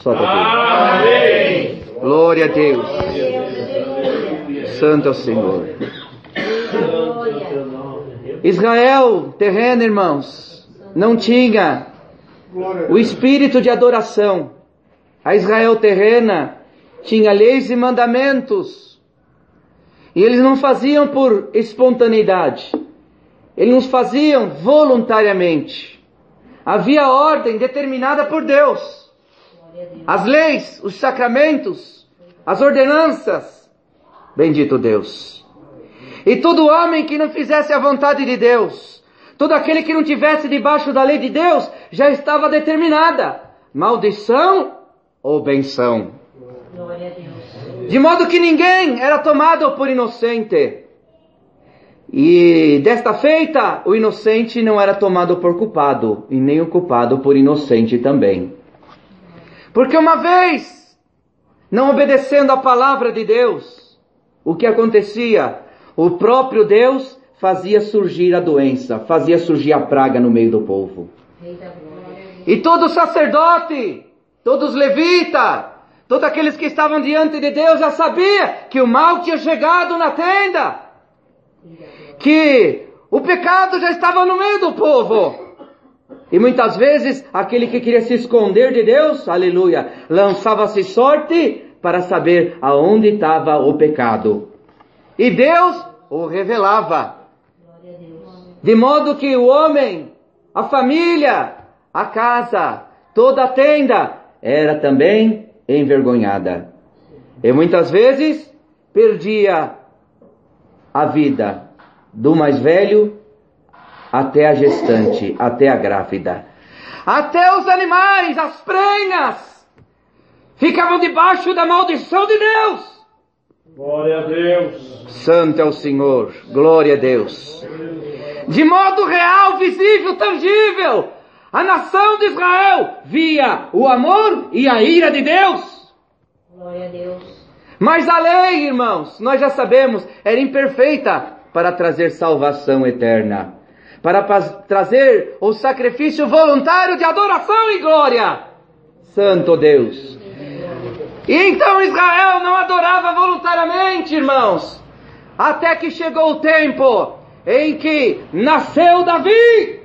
Amém. Glória a Deus. Santo é o Senhor. Israel terreno, irmãos, não tinha o espírito de adoração. A Israel terrena tinha leis e mandamentos. E eles não faziam por espontaneidade. Eles não faziam voluntariamente. Havia ordem determinada por Deus. As leis, os sacramentos, as ordenanças. Bendito Deus. E todo homem que não fizesse a vontade de Deus, todo aquele que não tivesse debaixo da lei de Deus, já estava determinada. Maldição ou benção. De modo que ninguém era tomado por inocente. E desta feita, o inocente não era tomado por culpado, e nem o culpado por inocente também. Porque uma vez, não obedecendo a palavra de Deus, o que acontecia? O próprio Deus fazia surgir a doença, fazia surgir a praga no meio do povo. E todo sacerdote, todos os levitas, todos aqueles que estavam diante de Deus já sabia que o mal tinha chegado na tenda. Que o pecado já estava no meio do povo. E muitas vezes, aquele que queria se esconder de Deus, aleluia, lançava-se sorte para saber aonde estava o pecado. E Deus o revelava. De modo que o homem, a família, a casa, toda a tenda, era também envergonhada. E muitas vezes, perdia a vida do mais velho até a gestante, até a grávida. Até os animais, as prenhas, ficavam debaixo da maldição de Deus. Glória a Deus. Santo é o Senhor, glória a Deus. De modo real, visível, tangível, a nação de Israel via o amor e a ira de Deus. Glória a Deus. Mas a lei, irmãos, nós já sabemos, era imperfeita para trazer salvação eterna. Para trazer o sacrifício voluntário de adoração e glória. Santo Deus. E então Israel não adorava voluntariamente, irmãos. Até que chegou o tempo em que nasceu Davi.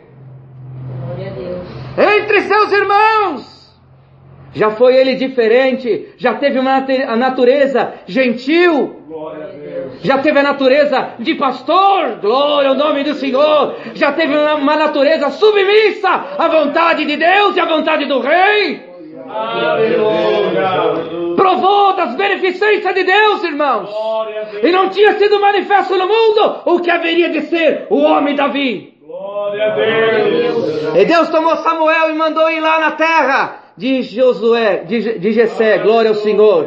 Glória a Deus. Entre seus irmãos. Já foi ele diferente, já teve a natureza gentil, já teve a natureza de pastor, glória ao nome do Senhor, já teve uma natureza submissa à vontade de Deus e à vontade do rei. Aleluia. Provou das beneficências de Deus, irmãos, e não tinha sido manifesto no mundo o que haveria de ser o homem Davi. Glória a Deus. E Deus tomou Samuel e mandou ir lá na terra de Josué, de Jessé, glória ao Senhor,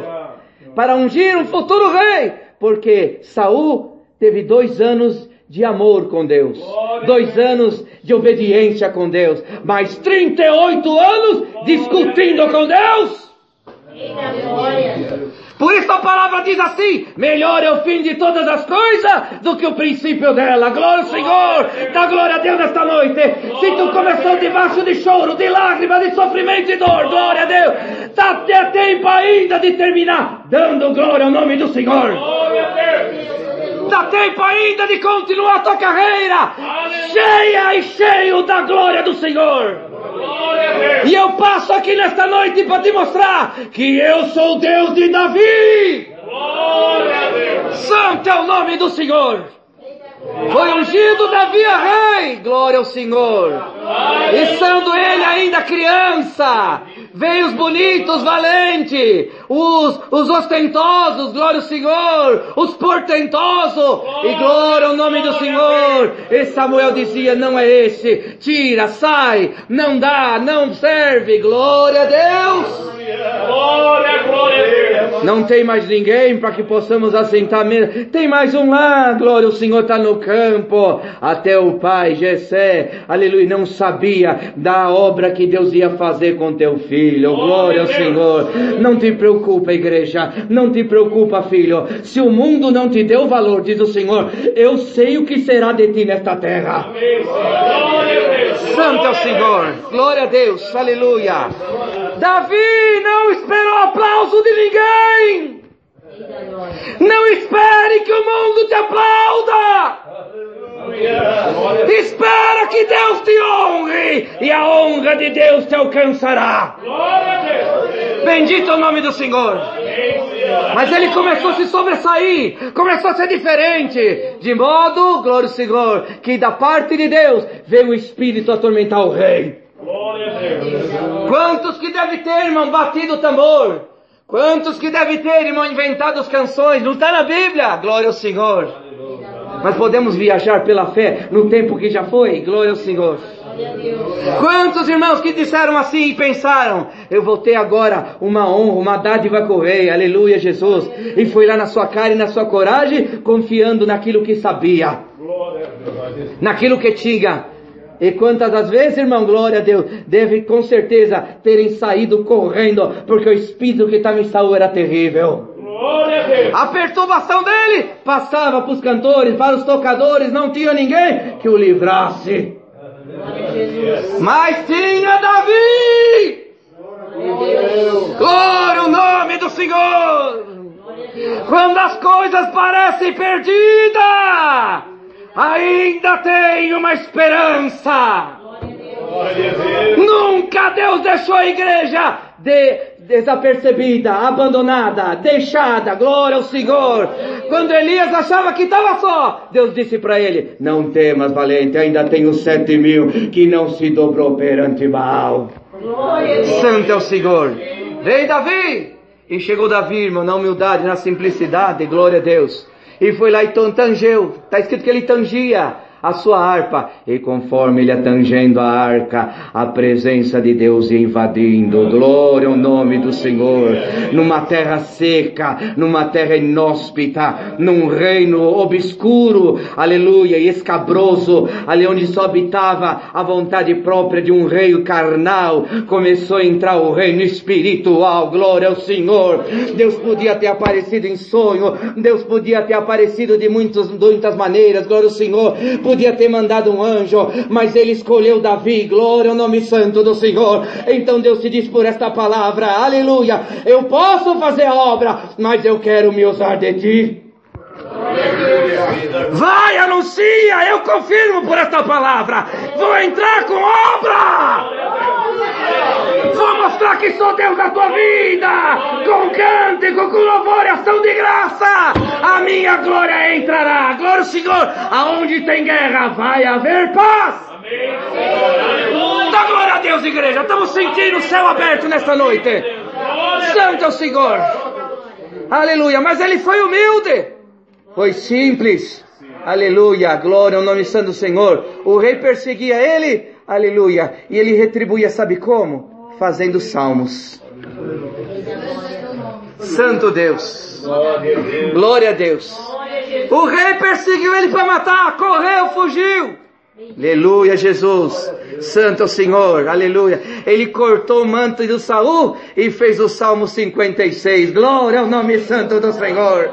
para ungir um futuro rei, porque Saul teve 2 anos de amor com Deus, 2 anos de obediência com Deus, mas 38 anos discutindo com Deus. Por isso a palavra diz assim: melhor é o fim de todas as coisas do que o princípio dela. Glória ao Senhor, dá glória a Deus nesta noite. Se tu começou debaixo de choro, de lágrimas, de sofrimento e dor, glória a Deus, dá até tempo ainda de terminar dando glória ao nome do Senhor. Dá tempo ainda de continuar a tua carreira cheia e cheio da glória do Senhor. E eu passo aqui nesta noite para te mostrar que eu sou o Deus de Davi. Santo é o nome do Senhor. Foi ungido Davi a rei, glória ao Senhor. E sendo ele ainda criança, veio os bonitos, valentes, os ostentosos, glória ao Senhor, os portentosos, e glória ao nome do Senhor. E Samuel dizia: não é esse, tira, sai, não dá, não serve, glória a Deus. Glória, glória a Deus. Não tem mais ninguém para que possamos assentar mesmo. Tem mais um lá, glória, o Senhor está no campo. Até o pai Jessé, aleluia, não sabia da obra que Deus ia fazer com teu filho. Glória ao Senhor. Não te preocupa, igreja, não te preocupa, filho. Se o mundo não te deu valor, diz o Senhor, eu sei o que será de ti nesta terra. Glória a Deus. Santo é o Senhor, glória a Deus, aleluia. Davi não esperou aplauso de ninguém. Não espere que o mundo te aplauda. Espera que Deus te honre e a honra de Deus te alcançará. Bendito é o nome do Senhor. Mas ele começou a se sobressair, começou a ser diferente, de modo, glória ao Senhor, que da parte de Deus veio o Espírito atormentar o rei. Quantos que deve ter, irmão, batido o tambor? Quantos que deve ter, irmão, inventado as canções? Não está na Bíblia, glória ao Senhor. Mas podemos viajar pela fé no tempo que já foi, glória ao Senhor. Quantos irmãos que disseram assim e pensaram, eu vou ter agora uma honra, uma dádiva com o rei, aleluia Jesus, e foi lá na sua cara e na sua coragem, confiando naquilo que sabia, naquilo que tinha. E quantas das vezes, irmão, glória a Deus, deve com certeza terem saído correndo, porque o espírito que estava em Saul era terrível. A perturbação dele passava para os cantores, para os tocadores, não tinha ninguém que o livrasse. Mas tinha Davi. Glória ao nome do Senhor. Quando as coisas parecem perdidas, ainda tem uma esperança. Nunca Deus deixou a igreja desapercebida, abandonada, deixada. Glória ao Senhor. Quando Elias achava que estava só, Deus disse para ele, não temas, valente, ainda tenho 7.000 que não se dobrou perante Baal. Santo é o Senhor. Veio Davi, e chegou Davi, irmão, na humildade, na simplicidade, glória a Deus, e foi lá e tangeu. Está escrito que ele tangia a sua harpa, e conforme ele ia tangendo a arca, a presença de Deus ia invadindo. Glória ao nome do Senhor. Numa terra seca, numa terra inóspita, num reino obscuro, aleluia, e escabroso, ali onde só habitava a vontade própria de um rei carnal, começou a entrar o reino espiritual. Glória ao Senhor. Deus podia ter aparecido em sonho, Deus podia ter aparecido de muitas maneiras, glória ao Senhor, podia ter mandado um anjo, mas ele escolheu Davi. Glória ao nome santo do Senhor. Então Deus te diz por esta palavra, aleluia, eu posso fazer a obra, mas eu quero me usar de ti. Vai, anuncia, eu confirmo por esta palavra, vou entrar com obra, vou mostrar que sou Deus da tua vida, com cântico, com louvor e ação de graça, a minha glória entrará. Glória ao Senhor. Aonde tem guerra vai haver paz. Dá glória a Deus, igreja. Estamos sentindo o céu aberto nesta noite. Santo é o Senhor. Aleluia. Mas ele foi humilde, foi simples. Aleluia. Glória ao nome santo do Senhor. O rei perseguia ele, aleluia, e ele retribuía, sabe como? Fazendo salmos. Santo Deus. Glória a Deus. O rei perseguiu ele para matar, correu, fugiu. Aleluia, Jesus. Santo é o Senhor, aleluia. Ele cortou o manto do Saul e fez o Salmo 56. Glória ao nome santo do Senhor.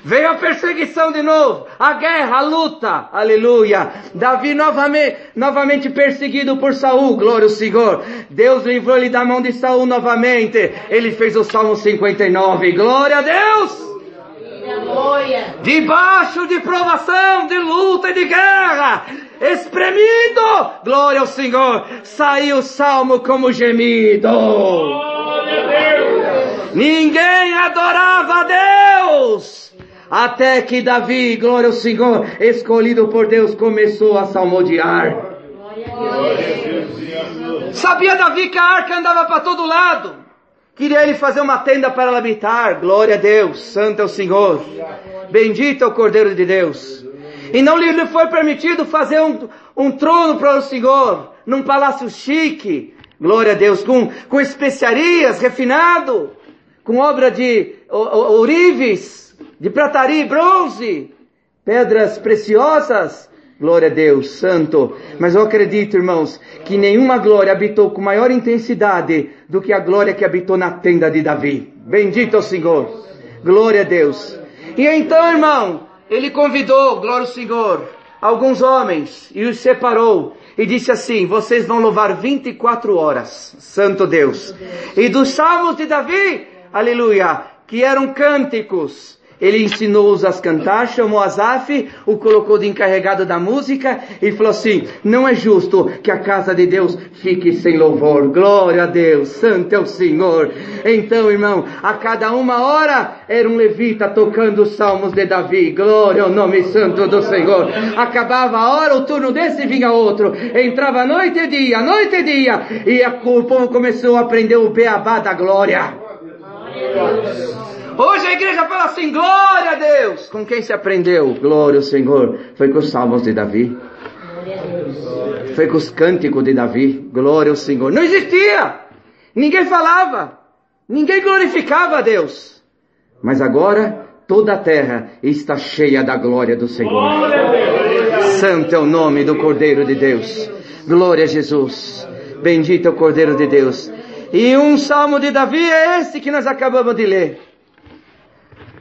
Veio a perseguição de novo, a guerra, a luta, aleluia. Davi novamente perseguido por Saul, glória ao Senhor. Deus livrou-lhe da mão de Saul novamente. Ele fez o Salmo 59, glória a Deus. Debaixo de provação, de luta e de guerra, espremido, glória ao Senhor, saiu o salmo como gemido. Ninguém adorava a Deus, até que Davi, glória ao Senhor, escolhido por Deus, começou a salmodiar. Sabia Davi que a arca andava para todo lado. Queria ele fazer uma tenda para ela habitar. Glória a Deus, santo é o Senhor. Bendito é o Cordeiro de Deus. E não lhe foi permitido fazer um trono para o Senhor, num palácio chique. Glória a Deus, com especiarias, refinado, com obra de ourives, de prataria e bronze, pedras preciosas. Glória a Deus, santo. Mas eu acredito, irmãos, que nenhuma glória habitou com maior intensidade do que a glória que habitou na tenda de Davi. Bendito é o Senhor. Glória a Deus. E então, irmão, ele convidou, glória ao Senhor, alguns homens e os separou e disse assim: vocês vão louvar 24 horas, Santo Deus. E dos salmos de Davi, aleluia, que eram cânticos, ele ensinou-os a cantar, chamou Asaf, o colocou de encarregado da música e falou assim: não é justo que a casa de Deus fique sem louvor. Glória a Deus, santo é o Senhor. Então, irmão, a cada 1 hora era um levita tocando os salmos de Davi. Glória ao nome santo do Senhor. Acabava a hora, o turno desse e vinha outro. Entrava noite e dia, e o povo começou a aprender o beabá da glória. Hoje a igreja fala assim: glória a Deus. Com quem se aprendeu? Glória ao Senhor. Foi com os salmos de Davi. Foi com os cânticos de Davi. Glória ao Senhor. Não existia. Ninguém falava. Ninguém glorificava a Deus. Mas agora toda a terra está cheia da glória do Senhor. Santo é o nome do Cordeiro de Deus. Glória a Jesus. Bendito é o Cordeiro de Deus. E um salmo de Davi é esse que nós acabamos de ler,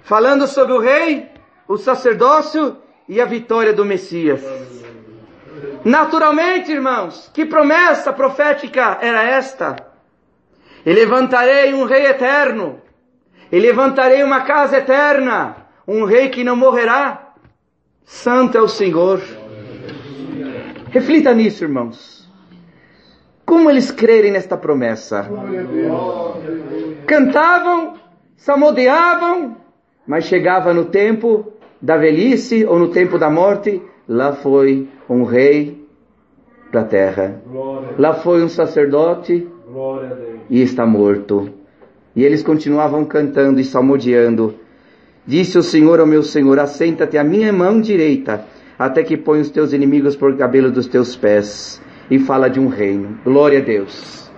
falando sobre o rei, o sacerdócio e a vitória do Messias. Naturalmente, irmãos, que promessa profética era esta? E levantarei um rei eterno, e levantarei uma casa eterna, um rei que não morrerá. Santo é o Senhor. Reflita nisso, irmãos. Como eles crerem nesta promessa? Cantavam, salmodiavam, mas chegava no tempo da velhice ou no tempo da morte, lá foi um rei para a terra. Lá foi um sacerdote e está morto. E eles continuavam cantando e salmodiando. Disse o Senhor ao meu Senhor: assenta-te à minha mão direita, até que ponha os teus inimigos por cabelo dos teus pés. E fala de um reino. Glória a Deus.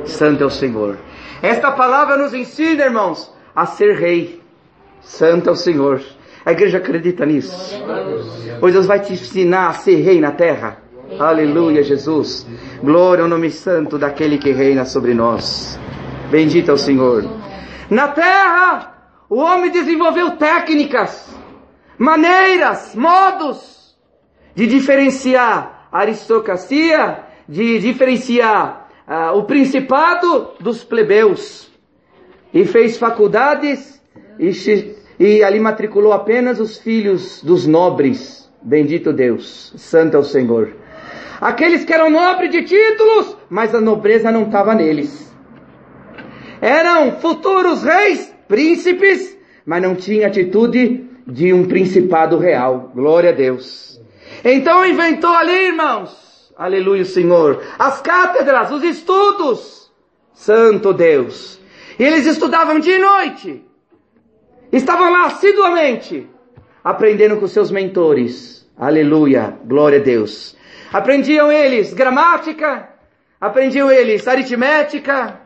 Santo é o Senhor. Esta palavra nos ensina, irmãos, a ser rei. Santo é o Senhor. A igreja acredita nisso. Pois Deus vai te ensinar a ser rei na terra. Aleluia, Jesus. Glória ao nome santo daquele que reina sobre nós. Bendito é o Senhor. Na terra, o homem desenvolveu técnicas, maneiras, modos de diferenciar a aristocracia, de diferenciar o principado dos plebeus. E fez faculdades e ali matriculou apenas os filhos dos nobres. Bendito Deus, santo é o Senhor. Aqueles que eram nobres de títulos, mas a nobreza não estava neles. Eram futuros reis, príncipes, mas não tinha atitude de um principado real. Glória a Deus. Então inventou ali, irmãos, aleluia, Senhor, as cátedras, os estudos. Santo Deus. E eles estudavam dia e noite. Estavam lá assiduamente, aprendendo com seus mentores. Aleluia, glória a Deus. Aprendiam eles gramática, aprendiam eles aritmética,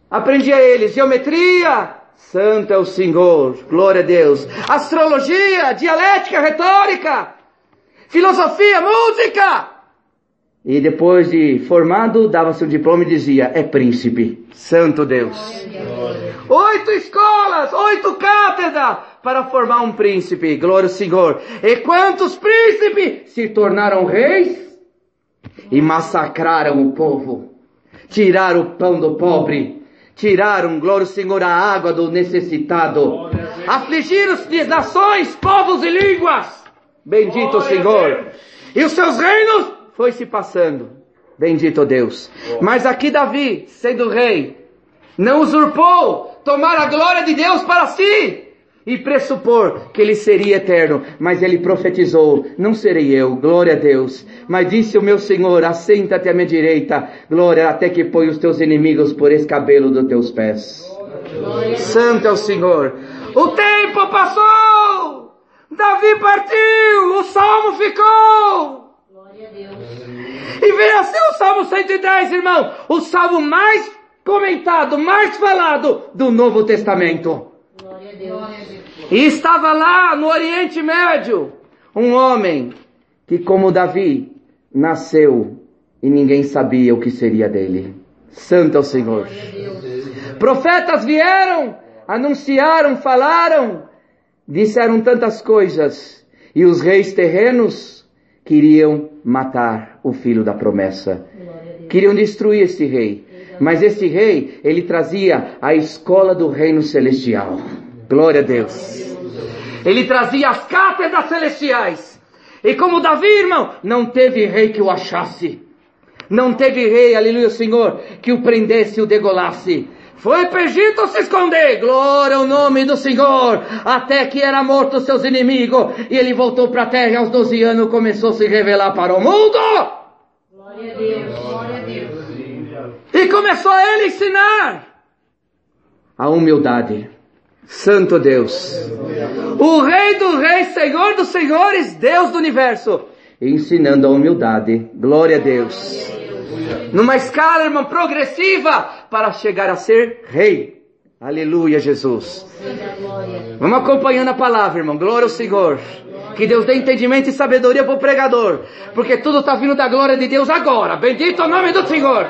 aprendiam eles geometria. Santo é o Senhor, glória a Deus. Astrologia, dialética, retórica, filosofia, música. E depois de formado, dava-se um diploma e dizia: é príncipe. Santo Deus. 8 escolas, 8 cátedras para formar um príncipe. Glória ao Senhor. E quantos príncipes se tornaram reis e massacraram o povo, tiraram o pão do pobre, tiraram, glória ao Senhor, a água do necessitado, afligiram as nações, povos e línguas. Bendito o Senhor. E os seus reinos foi se passando. Bendito Deus. Mas aqui Davi, sendo rei, não usurpou tomar a glória de Deus para si e pressupor que ele seria eterno, mas ele profetizou: não serei eu, glória a Deus, mas disse o meu Senhor: assenta-te à minha direita, glória, até que põe os teus inimigos por escabelo dos teus pés. Santo é o Senhor. O tempo passou, Davi partiu, o salmo ficou. Glória a Deus. E veio a ser o Salmo 110, irmão, o salmo mais comentado, mais falado do Novo Testamento. Glória a Deus. E estava lá no Oriente Médio um homem que, como Davi, nasceu e ninguém sabia o que seria dele. Santo é o Senhor. Profetas vieram, anunciaram, falaram, disseram tantas coisas. E os reis terrenos queriam matar o filho da promessa. Queriam destruir este rei. Mas este rei, ele trazia a escola do reino celestial. Glória a Deus. Ele trazia as cátedras celestiais. E como Davi, irmão, não teve rei que o achasse. Não teve rei, aleluia, Senhor, que o prendesse e o degolasse. Foi para o Egito se esconder, glória ao nome do Senhor, até que era morto os seus inimigos, e ele voltou para a terra e aos 12 anos começou a se revelar para o mundo. Glória a Deus, glória a Deus. E começou a ele ensinar a humildade. Santo Deus, o Rei dos Reis, Senhor dos Senhores, Deus do Universo, ensinando a humildade, glória a Deus. Numa escala, irmão, progressiva, para chegar a ser rei. Aleluia, Jesus. Vamos acompanhando a palavra, irmão. Glória ao Senhor. Que Deus dê entendimento e sabedoria para o pregador. Porque tudo está vindo da glória de Deus agora. Bendito é o nome do Senhor.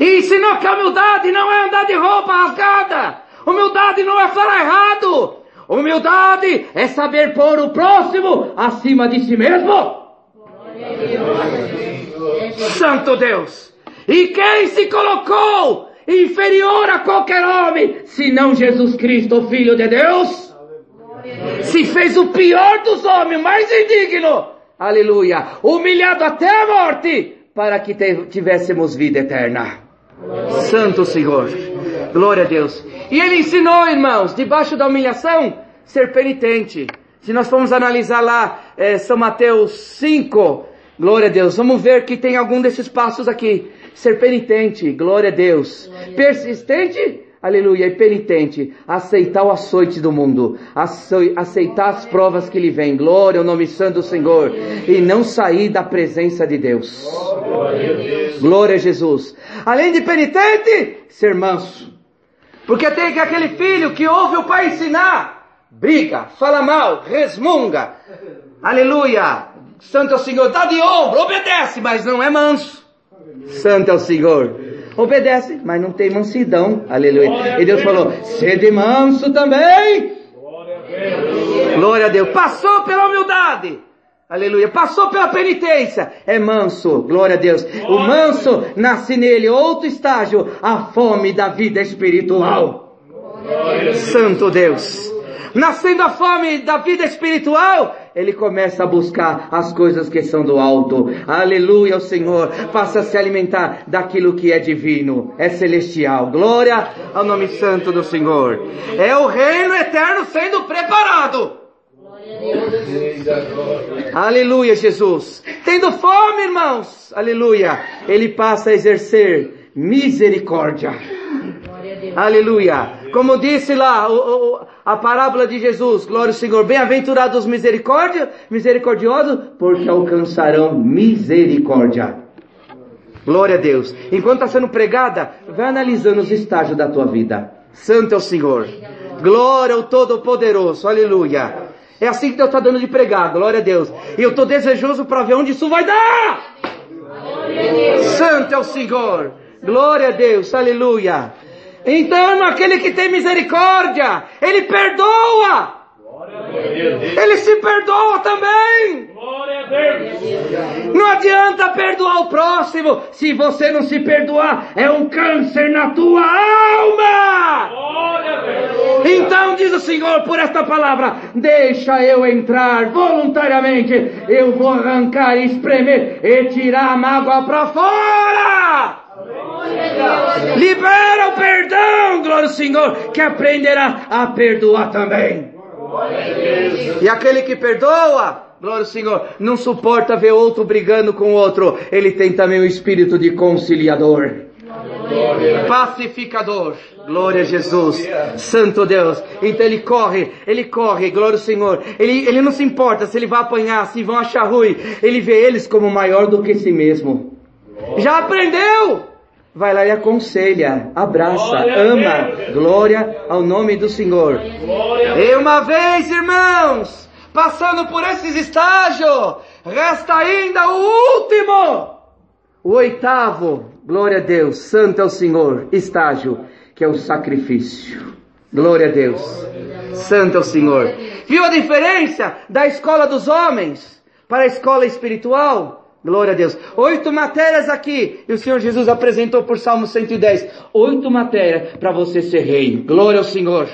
E ensinou que a humildade não é andar de roupa rasgada. Humildade não é falar errado. Humildade é saber pôr o próximo acima de si mesmo. Santo Deus. E quem se colocou inferior a qualquer homem, senão Jesus Cristo, o Filho de Deus? Se fez o pior dos homens, mais indigno, aleluia, humilhado até a morte, para que tivéssemos vida eterna. Santo Senhor, glória a Deus. E ele ensinou, irmãos, debaixo da humilhação, ser penitente. Se nós formos analisar lá, São Mateus 5, glória a Deus, vamos ver que tem algum desses passos aqui. Ser penitente, glória a Deus. Persistente, aleluia, e penitente. Aceitar o açoite do mundo. Aceitar as provas que lhe vêm. Glória ao nome santo do Senhor. E não sair da presença de Deus. Glória a Jesus. Além de penitente, ser manso. Porque tem aquele filho que ouve o pai ensinar. Briga, fala mal, resmunga. Aleluia. Santo é o Senhor, dá de ombro, obedece, mas não é manso. Santo é o Senhor. Obedece, mas não tem mansidão. Aleluia. E Deus falou, sede manso também. Glória a Deus. Passou pela humildade. Aleluia. Passou pela penitência. É manso. Glória a Deus. O manso nasce nele. Outro estágio. A fome da vida espiritual. Santo Deus. Nascendo a fome da vida espiritual, ele começa a buscar as coisas que são do alto. Aleluia ao Senhor. Passa a se alimentar daquilo que é divino, é celestial. Glória ao nome santo do Senhor. É o reino eterno sendo preparado. Aleluia, Jesus. Tendo fome, irmãos, aleluia, ele passa a exercer misericórdia. Aleluia. Como disse lá a parábola de Jesus, glória ao Senhor, bem-aventurados os misericordiosos, porque alcançarão misericórdia. Glória a Deus. Enquanto está sendo pregada, vai analisando os estágios da tua vida. Santo é o Senhor. Glória ao Todo-Poderoso. Aleluia. É assim que Deus está dando de pregar. Glória a Deus. E eu estou desejoso para ver onde isso vai dar. Santo é o Senhor. Glória a Deus. Aleluia. Então, aquele que tem misericórdia, ele perdoa. Ele se perdoa também. Não adianta perdoar o próximo se você não se perdoar. É um câncer na tua alma. Então diz o Senhor por esta palavra: deixa eu entrar voluntariamente. Eu vou arrancar, espremer e tirar a mágoa para fora. Libera o perdão, glória ao Senhor, que aprenderá a perdoar também. E aquele que perdoa, glória ao Senhor, não suporta ver outro brigando com outro. Ele tem também o espírito de conciliador, pacificador. Glória a Jesus, Santo Deus. Então ele corre, glória ao Senhor. Ele não se importa se ele vai apanhar, se vão achar ruim. Ele vê eles como maior do que si mesmo. Já aprendeu? Vai lá e aconselha, abraça, ama. Glória ao nome do Senhor. E uma vez, irmãos, passando por esses estágios, resta ainda o último, o oitavo, glória a Deus, santo é o Senhor, estágio, que é o sacrifício. Glória a Deus. Santo é o Senhor. Viu a diferença da escola dos homens para a escola espiritual? Glória a Deus. 8 matérias aqui. E o Senhor Jesus apresentou por Salmo 110. 8 matérias para você ser rei. Glória ao Senhor.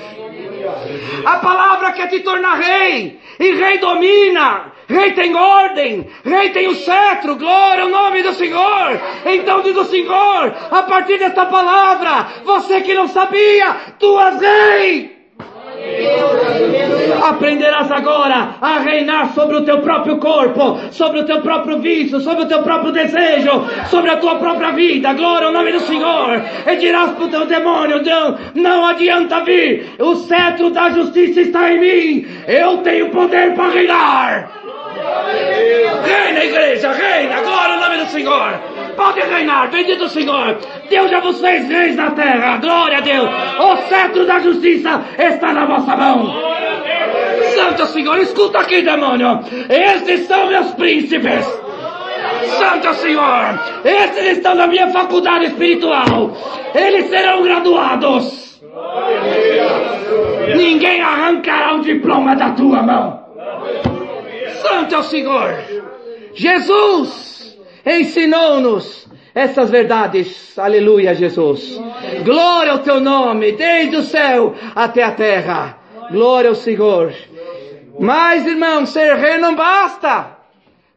A palavra quer te tornar rei. E rei domina. Rei tem ordem. Rei tem o cetro. Glória ao nome do Senhor. Então diz o Senhor, a partir desta palavra, você que não sabia, tu és rei. Aprenderás agora a reinar sobre o teu próprio corpo, sobre o teu próprio vício, sobre o teu próprio desejo, sobre a tua própria vida. Glória ao nome do Senhor. E dirás para o teu demônio, não adianta vir, o cetro da justiça está em mim, eu tenho poder para reinar. Reina, igreja, reina. Glória ao nome do Senhor. Pode reinar, bendito o Senhor. Deus já vos fez reis na terra. Glória a Deus. O cetro da justiça está na vossa mão. Santo Senhor, escuta aqui, demônio. Estes são meus príncipes. Santo Senhor, estes estão na minha faculdade espiritual. Eles serão graduados. Ninguém arrancará o diploma da tua mão. Santo é o Senhor. Jesus ensinou-nos essas verdades. Aleluia, Jesus. Glória ao teu nome, desde o céu até a terra. Glória ao Senhor. Mas, irmão, ser rei não basta.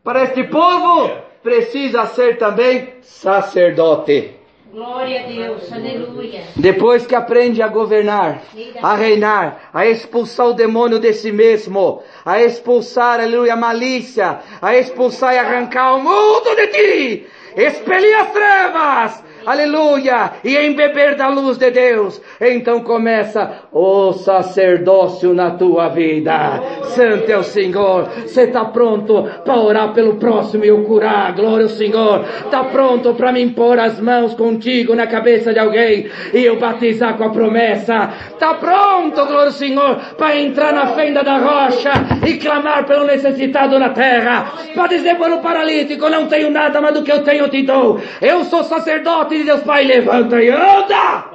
Para este povo, precisa ser também sacerdote. Glória a Deus, aleluia. Depois que aprende a governar, a reinar, a expulsar o demônio de si mesmo, a expulsar, aleluia, a malícia, a expulsar e arrancar o mundo de ti, expelir as trevas, aleluia, e embeber da luz de Deus, então começa o sacerdócio na tua vida. Santo é o Senhor. Você está pronto para orar pelo próximo e o curar? Glória ao Senhor. Está pronto para me impor as mãos contigo na cabeça de alguém e eu batizar com a promessa? Está pronto, glória ao Senhor, para entrar na fenda da rocha e clamar pelo necessitado na terra, para dizer para o paralítico, não tenho nada, mas do que eu tenho eu te dou. Eu sou sacerdote de Deus Pai, levanta e anda.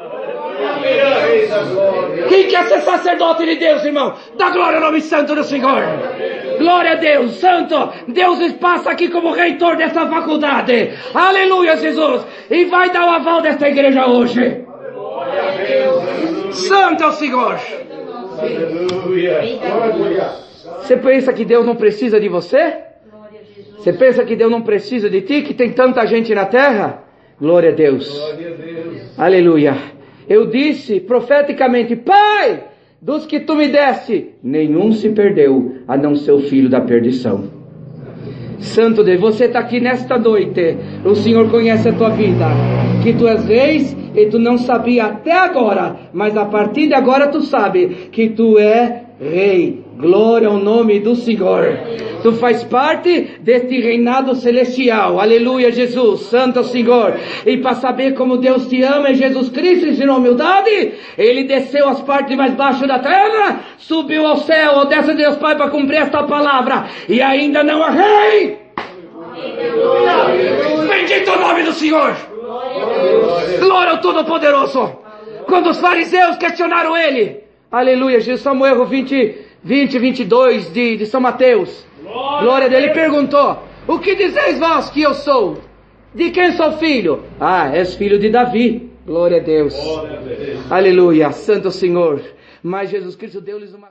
Quem quer ser sacerdote de Deus, irmão? Dá glória ao nome santo do Senhor. Glória a Deus, santo. Deus passa aqui como reitor dessa faculdade. Aleluia, Jesus. E vai dar o aval desta igreja hoje. Santo é o Senhor. Você pensa que Deus não precisa de você? Você pensa que Deus não precisa de ti, que tem tanta gente na terra? Glória a Deus. Aleluia. Eu disse profeticamente, Pai, dos que tu me deste, nenhum se perdeu, a não ser o filho da perdição. Santo Deus, você está aqui nesta noite, o Senhor conhece a tua vida, que tu és rei e tu não sabia até agora, mas a partir de agora tu sabe que tu é rei. Glória ao nome do Senhor. Tu faz parte deste reinado celestial. Aleluia, Jesus. Santo é o Senhor. E para saber como Deus te ama, Jesus Cristo ensinou humildade. Ele desceu às partes mais baixas da terra, subiu ao céu, ao desce de Deus Pai para cumprir esta palavra. E ainda não é rei. Bendito o nome do Senhor. Glória ao Todo-Poderoso. Quando os fariseus questionaram ele, aleluia, Jesus, Samuel 22 de São Mateus. Glória a Deus. Ele perguntou, o que dizeis vós que eu sou? De quem sou filho? Ah, és filho de Davi. Glória a Deus. Aleluia, santo Senhor. Mas Jesus Cristo deu-lhes uma...